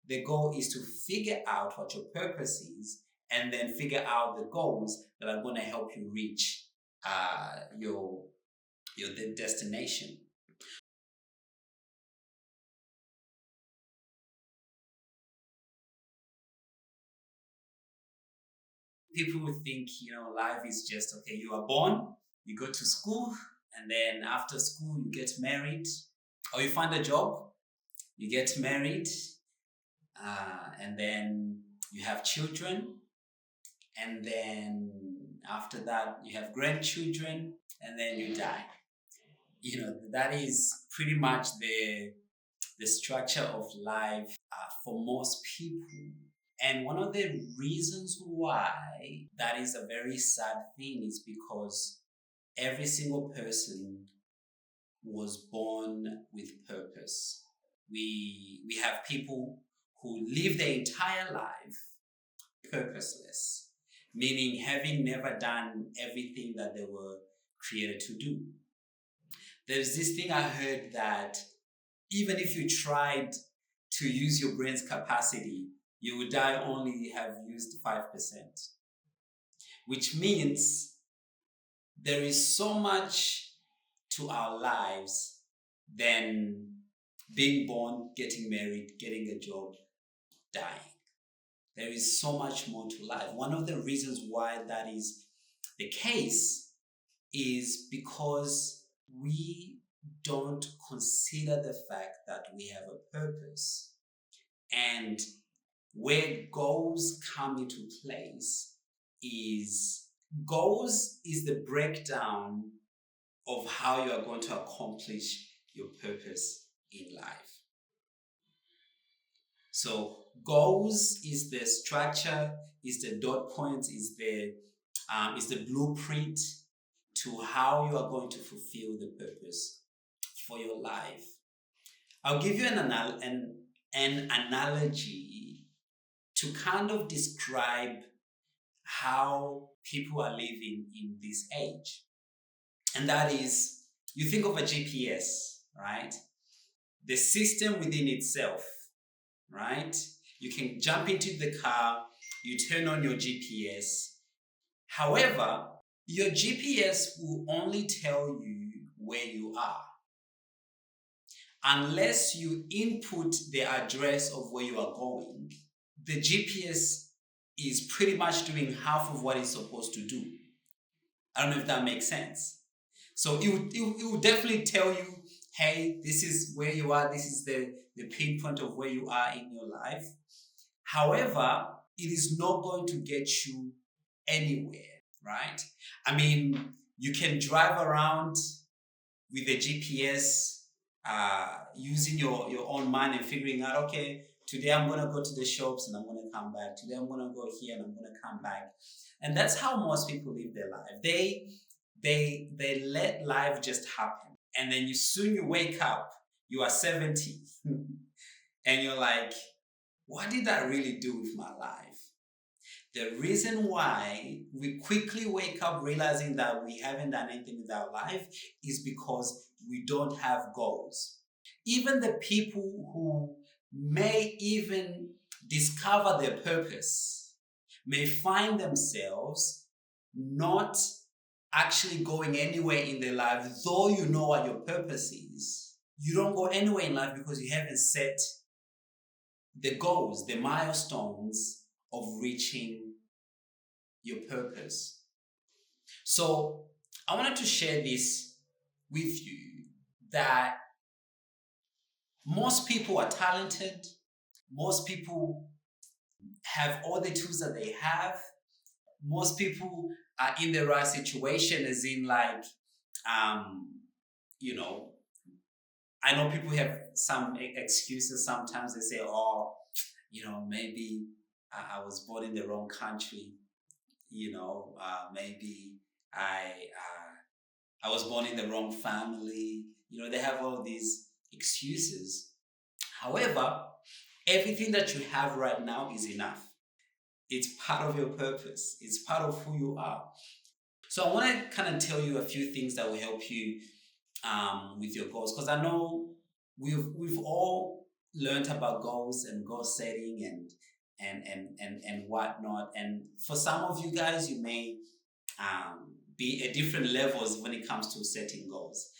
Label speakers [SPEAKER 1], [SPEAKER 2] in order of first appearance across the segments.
[SPEAKER 1] The goal is to figure out what your purpose is and then figure out the goals that are going to help you reach your destination. People would think, life is just, okay, you are born, you go to school, and then after school, you get married, or you find a job, you get married, and then you have children, and then after that, you have grandchildren, and then you die. That is pretty much the structure of life for most people. And one of the reasons why that is a very sad thing is because every single person was born with purpose. We have people who live their entire life purposeless, meaning having never done everything that they were created to do. There's this thing I heard that even if you tried to use your brain's capacity, you would die only have used 5%, which means there is so much to our lives than being born, getting married, getting a job, dying. There is so much more to life. One of the reasons why that is the case is because we don't consider the fact that we have a purpose. And where goals come into place is the breakdown of how you are going to accomplish your purpose in life. So goals is the structure, is the dot points, is the blueprint to how you are going to fulfill the purpose for your life. I'll give you an analogy to kind of describe how people are living in this age. And that is, you think of a GPS, right? The system within itself, right? You can jump into the car, you turn on your GPS. However, your GPS will only tell you where you are unless you input the address of where you are going. The GPS is pretty much doing half of what it's supposed to do. I don't know if that makes sense. So it will definitely tell you, hey, this is where you are. This is the pinpoint of where you are in your life. However, it is not going to get you anywhere, right? I mean, you can drive around with the GPS using your own mind and figuring out, okay, today I'm going to go to the shops and I'm going to come back. Today I'm going to go here and I'm going to come back. And that's how most people live their life. They let life just happen. And then soon you wake up, you are 70 and you're like, what did I really do with my life? The reason why we quickly wake up realizing that we haven't done anything with our life is because we don't have goals. Even the people who may even discover their purpose may find themselves not actually going anywhere in their life, though you know what your purpose is. You don't go anywhere in life because you haven't set the goals, the milestones of reaching your purpose. So I wanted to share this with you, that most people are talented. Most people have all the tools that they have. Most people are in the right situation, as in like, I know people have some excuses. Sometimes they say, oh, maybe I was born in the wrong country. Maybe I was born in the wrong family. They have all these excuses. However, everything that you have right now is enough. It's part of your purpose. It's part of who you are. So I want to kind of tell you a few things that will help you with your goals, because I know we've all learned about goals and goal setting and whatnot. And for some of you guys, you may be at different levels when it comes to setting goals.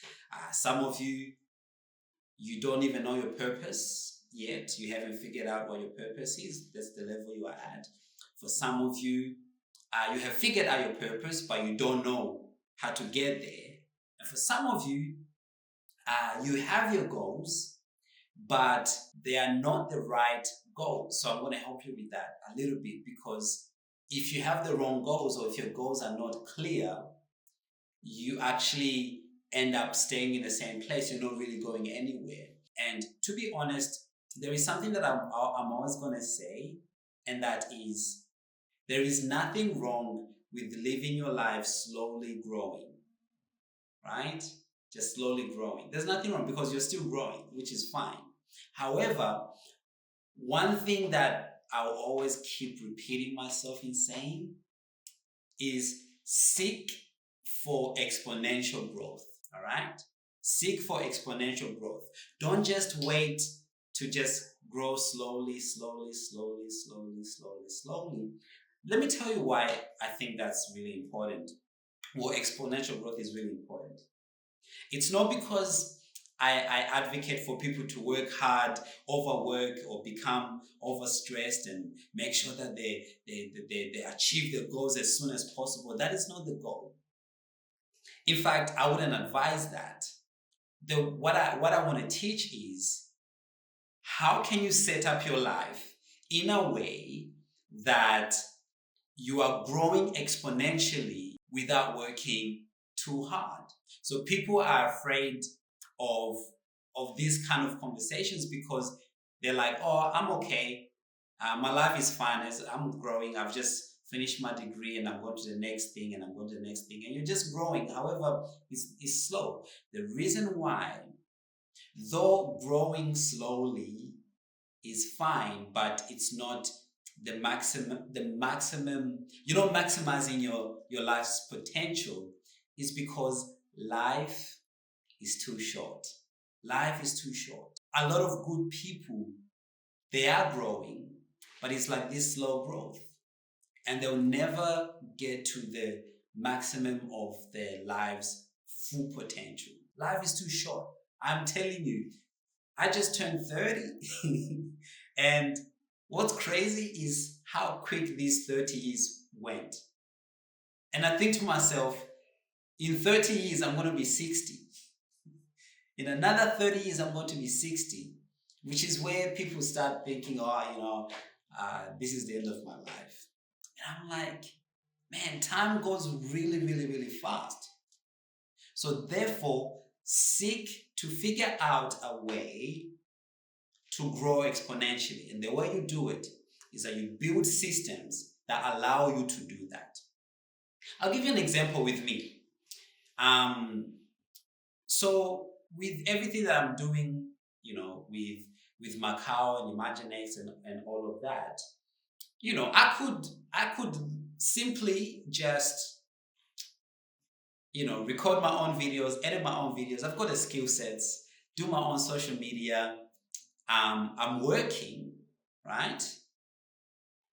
[SPEAKER 1] Some of you, you don't even know your purpose yet. You haven't figured out what your purpose is. That's the level you are at. For some of you, you have figured out your purpose, but you don't know how to get there. And for some of you, you have your goals, but they are not the right goals. So I'm going to help you with that a little bit, because if you have the wrong goals, or if your goals are not clear, you actually end up staying in the same place. You're not really going anywhere. And to be honest, there is something that I'm always going to say, and that is, there is nothing wrong with living your life slowly growing, right? Just slowly growing. There's nothing wrong, because you're still growing, which is fine. However, one thing that I'll always keep repeating myself in saying is seek for exponential growth, all right? Seek for exponential growth. Don't just wait to just grow slowly. Let me tell you why I think that's really important. Well, exponential growth is really important. It's not because I advocate for people to work hard, overwork, or become overstressed and make sure that they achieve their goals as soon as possible. That is not the goal. In fact, I wouldn't advise that. What I want to teach is, how can you set up your life in a way that you are growing exponentially without working too hard? So people are afraid of these kind of conversations, because they're like, oh, I'm okay. My life is fine as I'm growing. I've just finished my degree and I'm going to the next thing and I'm going to the next thing. And you're just growing. However, it's slow. The reason why, though growing slowly is fine, but it's not the maximum, you're not maximizing your life's potential, is because life is too short. Life is too short. A lot of good people, they are growing, but it's like this slow growth, and they'll never get to the maximum of their lives' full potential. Life is too short. I'm telling you, I just turned 30 and what's crazy is how quick these 30 years went. And I think to myself, in 30 years, I'm going to be 60. In another 30 years, I'm going to be 60, which is where people start thinking, oh, this is the end of my life. And I'm like, man, time goes really, really, really fast. So therefore, seek to figure out a way to grow exponentially. And the way you do it is that you build systems that allow you to do that. I'll give you an example with me. So with everything that I'm doing, with Macau and Imaginex and all of that, I could simply just, record my own videos, edit my own videos. I've got the skill sets, do my own social media. I'm working, right?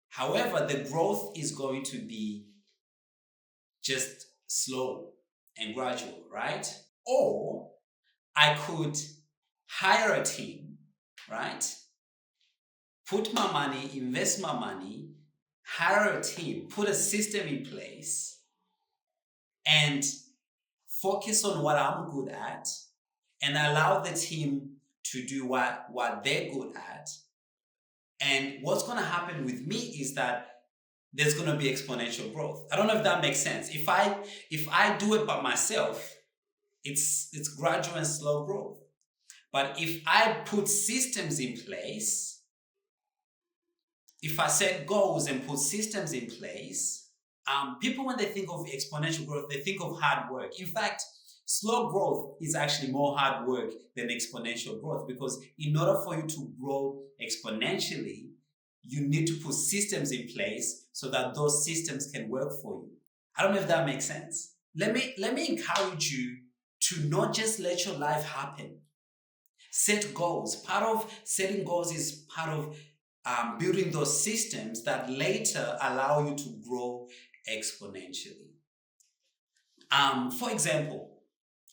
[SPEAKER 1] However, the growth is going to be just slow and gradual, right? Or I could hire a team, right? Put my money, invest my money, hire a team, put a system in place, and focus on what I'm good at, and allow the team to do what they're good at. And what's going to happen with me is that there's going to be exponential growth. I don't know if that makes sense. If I do it by myself, it's gradual and slow growth. But if I put systems in place, if I set goals and put systems in place, people, when they think of exponential growth, they think of hard work. In fact, slow growth is actually more hard work than exponential growth, because in order for you to grow exponentially, you need to put systems in place so that those systems can work for you. I don't know if that makes sense. Let me encourage you to not just let your life happen. Set goals. Part of setting goals is part of building those systems that later allow you to grow exponentially. For example,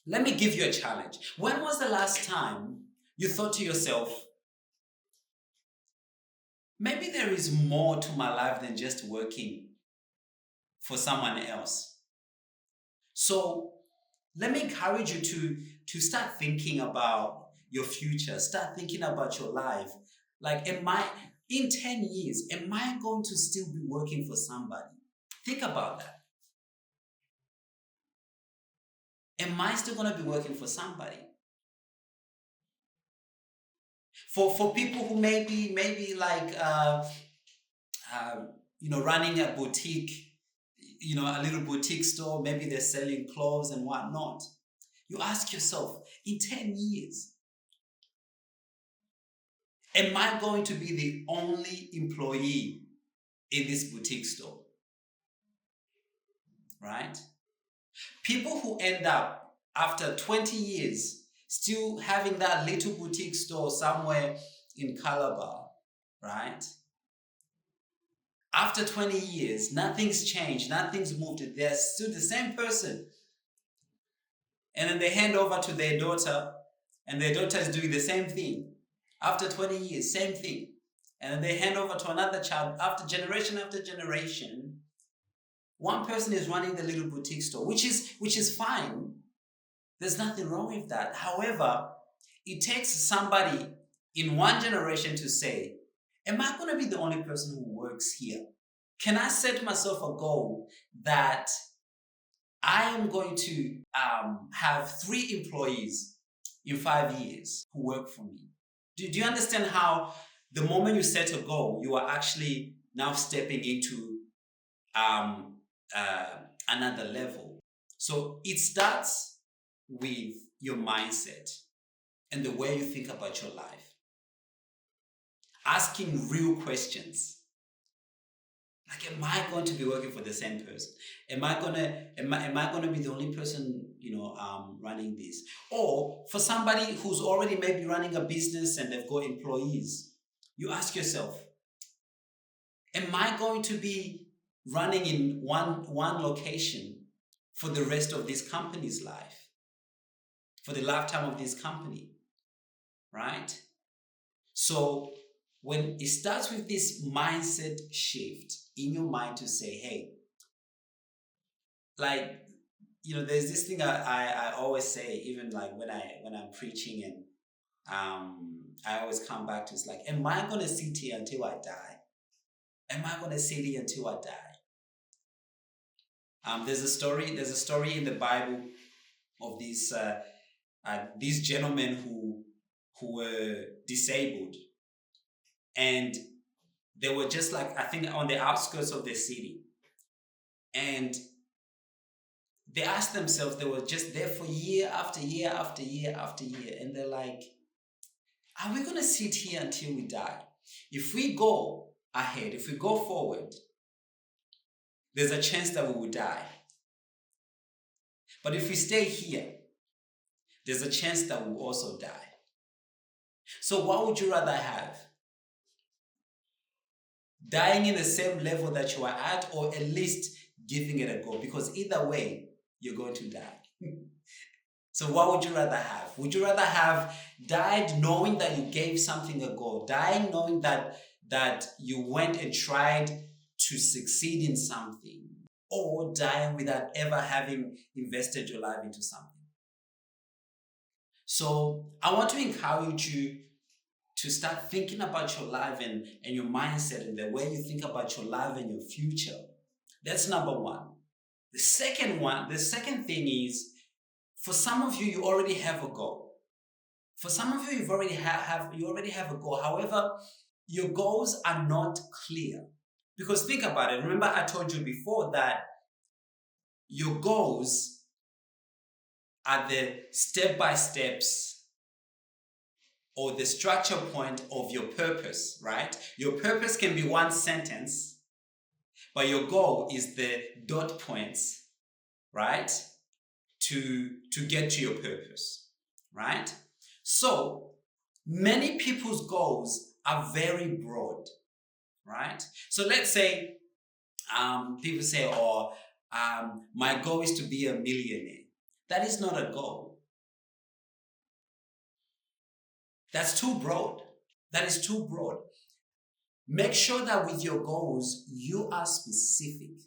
[SPEAKER 1] let me give you a challenge. When was the last time you thought to yourself, maybe there is more to my life than just working for someone else? So let me encourage you to start thinking about your future. Start thinking about your life. Like, in 10 years, am I going to still be working for somebody? Think about that. Am I still going to be working for somebody? For people who maybe like running a boutique, a little boutique store, maybe they're selling clothes and whatnot. You ask yourself, in 10 years, am I going to be the only employee in this boutique store? Right? People who end up after 20 years still having that little boutique store somewhere in Calabar, right? After 20 years, nothing's changed, nothing's moved. They're still the same person. And then they hand over to their daughter, and their daughter is doing the same thing. After 20 years, same thing. And then they hand over to another child. After generation, one person is running the little boutique store, which is fine. There's nothing wrong with that. However, it takes somebody in one generation to say, am I going to be the only person who works here? Can I set myself a goal that I am going to have 3 employees in 5 years who work for me? Do you understand how the moment you set a goal, you are actually now stepping into another level? So it starts with your mindset and the way you think about your life. Asking real questions. Like, am I going to be working for the same person? Am I gonna be the only person, running this? Or for somebody who's already maybe running a business and they've got employees, you ask yourself, am I going to be running in one location for the rest of this company's life? For the lifetime of this company, right? So when it starts with this mindset shift in your mind to say, hey, like, there's this thing I always say, even like when I'm preaching, and I always come back to, it's like, am I going to sit here until I die? Am I going to sit here until I die? There's a story in the Bible of these gentlemen who were disabled, and they were just like, I think, on the outskirts of the city, and they asked themselves, they were just there for year after year after year after year, and they're like, are we going to sit here until we die? If we go ahead, if we go forward, there's a chance that we will die. But if we stay here, there's a chance that we'll also die. So what would you rather have? Dying in the same level that you are at, or at least giving it a go? Because either way, you're going to die. So what would you rather have? Would you rather have died knowing that you gave something a go, dying knowing that you went and tried to succeed in something, or dying without ever having invested your life into something? So I want to encourage you to start thinking about your life and your mindset and the way you think about your life and your future. That's number one. The second thing is, for some of you, you already have a goal. For some of you, you already have a goal. However, your goals are not clear. Because think about it. Remember, I told you before that your goals are the step-by-steps or the structure point of your purpose, right? Your purpose can be one sentence, but your goal is the dot points, right? To get to your purpose, right? So Many people's goals are very broad, right? So let's say people say, oh, my goal is to be a millionaire. That is not a goal. That's too broad. That is too broad. Make sure that with your goals, you are specific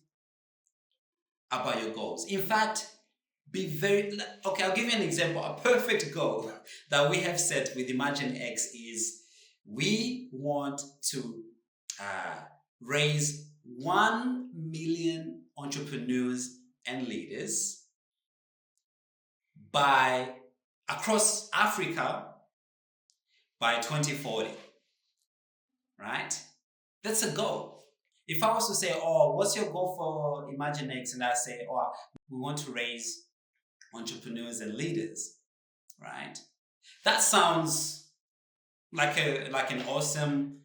[SPEAKER 1] about your goals. In fact, okay, I'll give you an example. A perfect goal that we have set with Imaginex is we want to raise 1 million entrepreneurs and leaders across Africa by 2040, right? That's a goal. If I was to say, oh, what's your goal for Imaginex? And I say, oh, we want to raise entrepreneurs and leaders, right? That sounds like an awesome,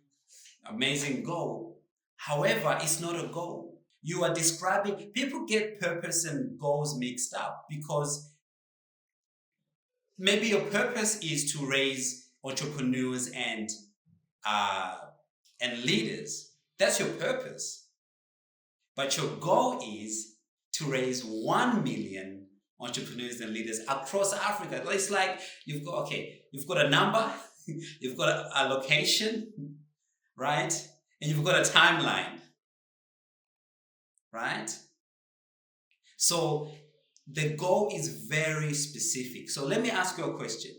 [SPEAKER 1] amazing goal. However, it's not a goal. You are describing, people get purpose and goals mixed up because maybe your purpose is to raise entrepreneurs and leaders. That's your purpose. But your goal is to raise 1 million entrepreneurs and leaders across Africa. It's like you've got a number, you've got a location, right? And you've got a timeline, right? So the goal is very specific. So let me ask you a question.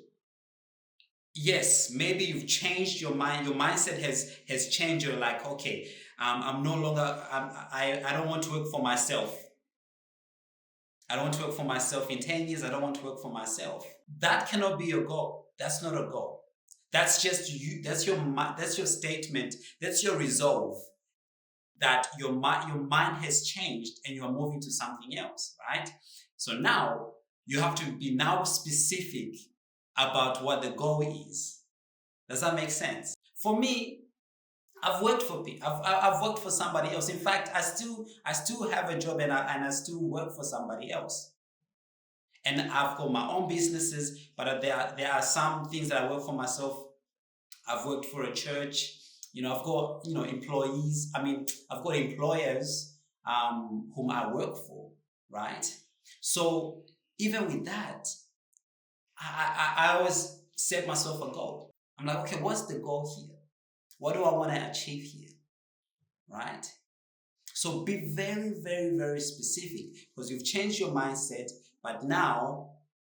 [SPEAKER 1] Yes, maybe you've changed your mind. Your mindset has changed. You're like, okay, I'm no longer. I don't want to work for myself. I don't want to work for myself in 10 years. I don't want to work for myself. That cannot be your goal. That's not a goal. That's just you. That's your statement. That's your resolve that your mind has changed and you are moving to something else, right? So now you have to be now specific about what the goal is. Does that make sense? For me, I've worked for people. I've worked for somebody else. In fact, I still have a job and I still work for somebody else. And I've got my own businesses, but there are some things that I work for myself. I've worked for a church. I've got employees. I've got employers whom I work for, right? So even with that, I always set myself a goal. I'm like, okay, what's the goal here? What do I want to achieve here? Right? So be very, very, very specific because you've changed your mindset, but now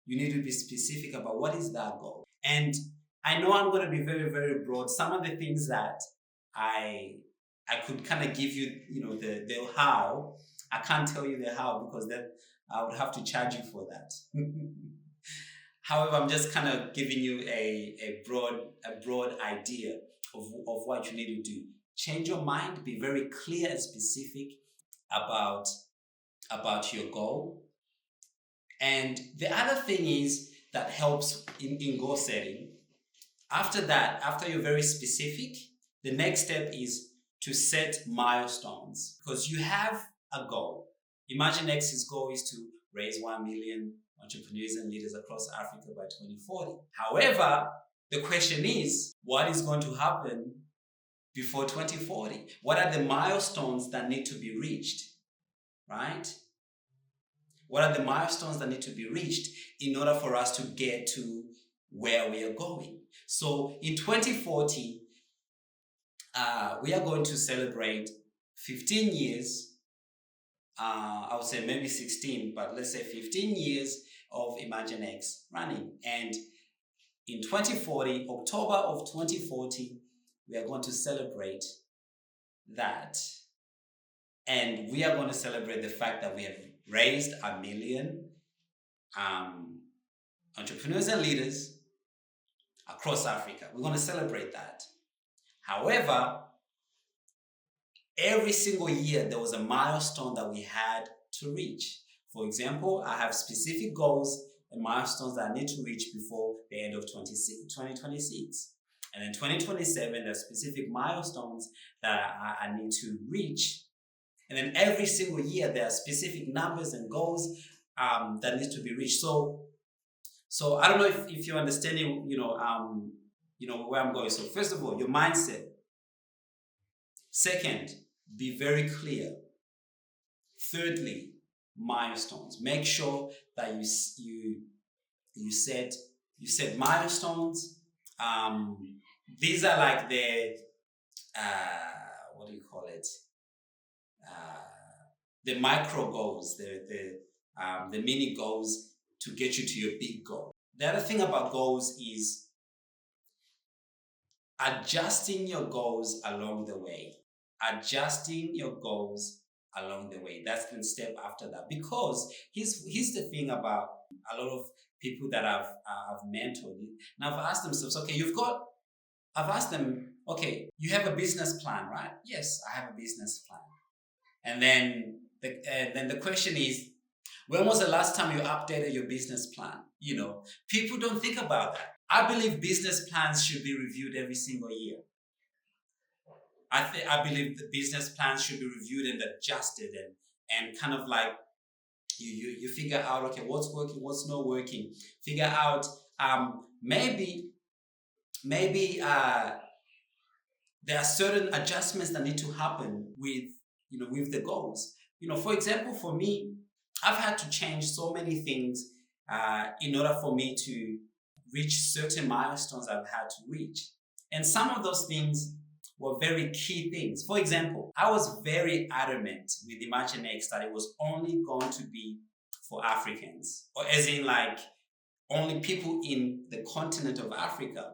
[SPEAKER 1] you need to be specific about what is that goal. And I know I'm going to be very, very broad. Some of the things that I could kind of give you, the how. I can't tell you the how because that I would have to charge you for that. However, I'm just kind of giving you a broad idea of what you need to do. Change your mind, be very clear and specific about your goal. And the other thing is that helps in goal setting. After that, after you're very specific, the next step is to set milestones because you have a goal. Imaginex's goal is to raise 1 million entrepreneurs and leaders across Africa by 2040. However, the question is, what is going to happen before 2040? What are the milestones that need to be reached, right? What are the milestones that need to be reached in order for us to get to where we are going? So in 2040, we are going to celebrate 15 years, I would say maybe 16, but let's say 15 years of Imaginex running. And in 2040, October of 2040, we are going to celebrate that. And we are going to celebrate the fact that we have raised 1 million entrepreneurs and leaders across Africa. We're going to celebrate that. However, every single year there was a milestone that we had to reach. For example, I have specific goals and milestones that I need to reach before the end of 2026. And in 2027, there are specific milestones that I need to reach. And then every single year, there are specific numbers and goals that need to be reached. So I don't know if you're understanding, where I'm going. So first of all, your mindset. Second, be very clear. Thirdly, milestones. Make sure that you set milestones. These are like the what do you call it? The micro goals, the mini goals to get you to your big goal. The other thing about goals is adjusting your goals along the way. Adjusting your goals along the way. That's the step after that. Because here's the thing about a lot of people that I've mentored. And I've asked themselves, okay, I've asked them, okay, you have a business plan, right? Yes, I have a business plan. And then the question is, when was the last time you updated your business plan? People don't think about that. I believe business plans should be reviewed every single year. I believe the business plans should be reviewed and adjusted and kind of like you figure out, okay, what's working, what's not working. Figure out maybe there are certain adjustments that need to happen with the goals. For example, for me, I've had to change so many things in order for me to reach certain milestones I've had to reach. And some of those things were very key things. For example, I was very adamant with Imaginex that it was only going to be for Africans, or as in like only people in the continent of Africa.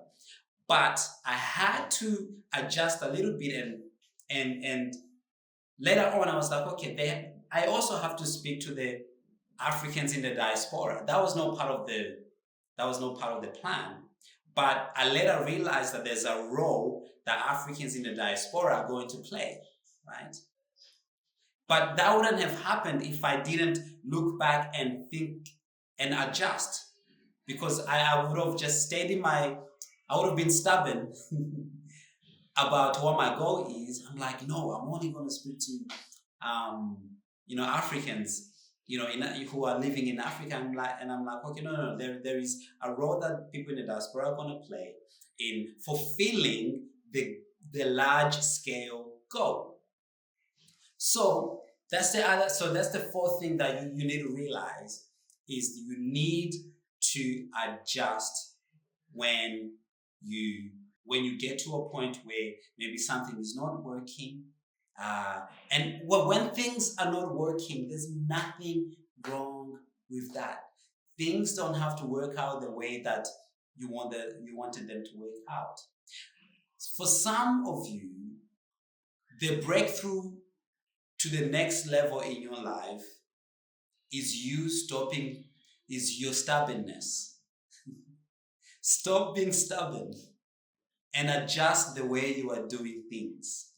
[SPEAKER 1] But I had to adjust a little bit and later on I was like, okay, I also have to speak to the Africans in the diaspora. That was no part of the plan. But I later realized that there's a role that Africans in the diaspora are going to play, right? But that wouldn't have happened if I didn't look back and think and adjust. Because I would have just stayed I would have been stubborn about what my goal is. I'm like, no, I'm only going to speak to, Africans, who are living in Africa. I'm like, okay, no. There is a role that people in the diaspora are going to play in fulfilling the large scale goal. So that's the fourth thing that you need to realize is you need to adjust when you get to a point where maybe something is not working. When things are not working, there's nothing wrong with that. Things don't have to work out the way that you wanted them to work out. For some of you, the breakthrough to the next level in your life is your stubbornness. Stop being stubborn and adjust the way you are doing things,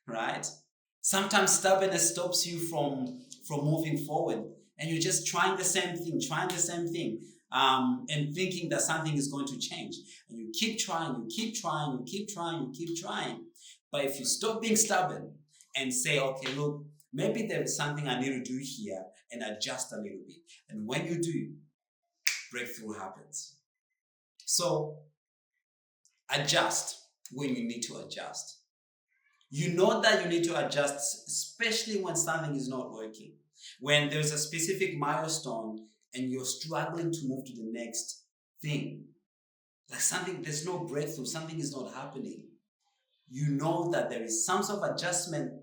[SPEAKER 1] right? Sometimes stubbornness stops you from moving forward, and you're just trying the same thing, and thinking that something is going to change. And you keep trying. But if you stop being stubborn and say, okay, look, maybe there is something I need to do here, and adjust a little bit. And when you do, breakthrough happens. So adjust when you need to adjust. You know that you need to adjust, especially when something is not working. When there's a specific milestone and you're struggling to move to the next thing. Like there's no breakthrough, something is not happening. You know that there is some sort of adjustment,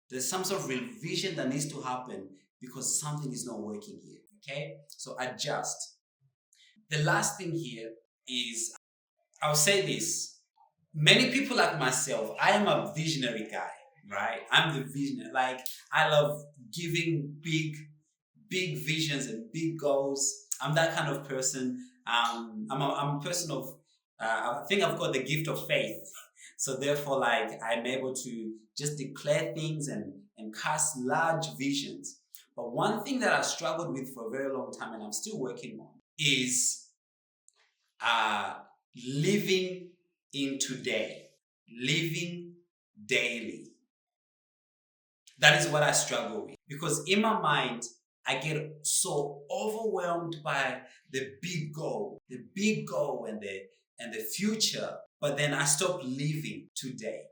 [SPEAKER 1] there's some sort of revision that needs to happen because something is not working here. Okay? So adjust. The last thing here is, I'll say this. Many people like myself, I am a visionary guy, right? I'm the visionary. Like, I love giving big visions and big goals. I'm that kind of person. I'm a person of, I think I've got the gift of faith. So therefore, like, I'm able to just declare things and cast large visions. But one thing that I struggled with for a very long time, and I'm still working on, is living in today, living daily. That is what I struggle with, because in my mind, I get so overwhelmed by the big goal and and the future, but then I stop living today.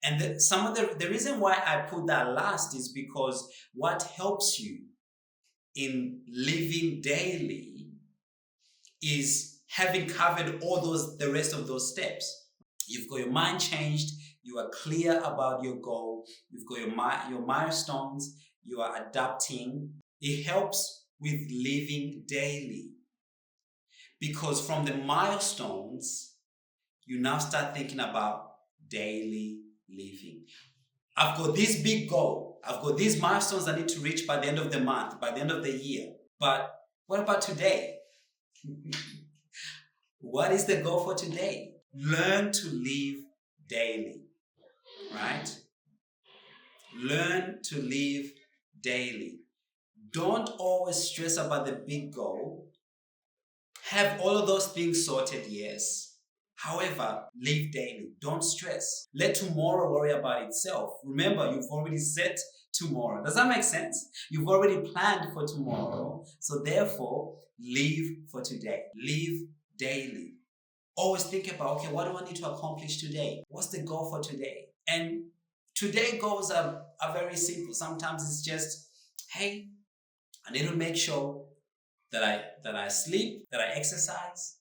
[SPEAKER 1] And the reason why I put that last is because what helps you in living daily is having covered the rest of those steps. You've got your mind changed, you are clear about your goal, you've got your milestones, you are adapting. It helps with living daily. Because from the milestones, you now start thinking about daily living. I've got this big goal. I've got these milestones I need to reach by the end of the month, by the end of the year. But what about today? What is the goal for today? Learn to live daily, right? Learn to live daily. Don't always stress about the big goal. Have all of those things sorted, yes. However, live daily. Don't stress. Let tomorrow worry about itself. Remember, you've already set tomorrow. Does that make sense? You've already planned for tomorrow. So therefore, live for today. Live daily. Always think about, okay, what do I need to accomplish today? What's the goal for today? And today goals are very simple. Sometimes it's just, hey, I need to make sure that I sleep, that I exercise,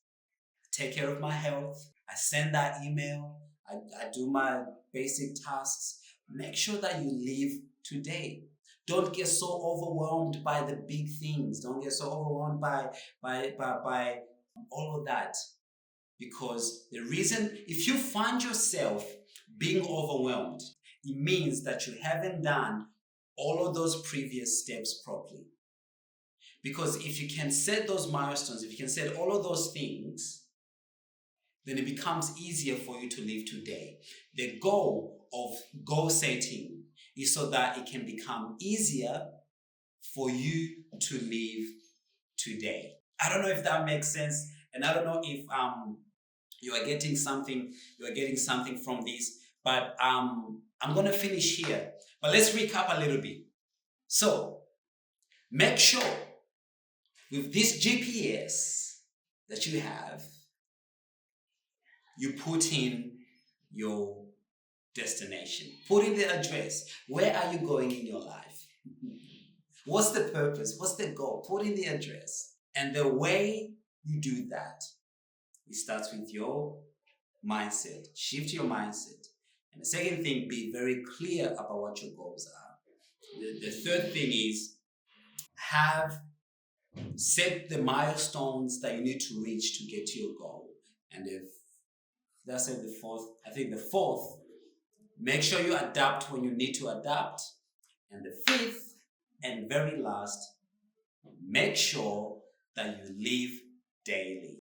[SPEAKER 1] take care of my health, I send that email, I do my basic tasks. Make sure that you live today. Don't get so overwhelmed by the big things. Don't get so overwhelmed by all of that. Because the reason, if you find yourself being overwhelmed, it means that you haven't done all of those previous steps properly. Because if you can set those milestones, if you can set all of those things, then it becomes easier for you to live today. The goal of goal setting is so that it can become easier for you to live today. I don't know if that makes sense, and I don't know if you are getting something from this, but I'm going to finish here. But let's recap a little bit. So, make sure with this GPS that you have, you put in your destination. Put in the address. Where are you going in your life? What's the purpose? What's the goal? Put in the address. And the way you do that, it starts with your mindset. Shift your mindset. And the second thing, be very clear about what your goals are. The third thing is set the milestones that you need to reach to get to your goal. And if that's it, the fourth, make sure you adapt when you need to adapt. And the fifth and very last, make sure that you live daily.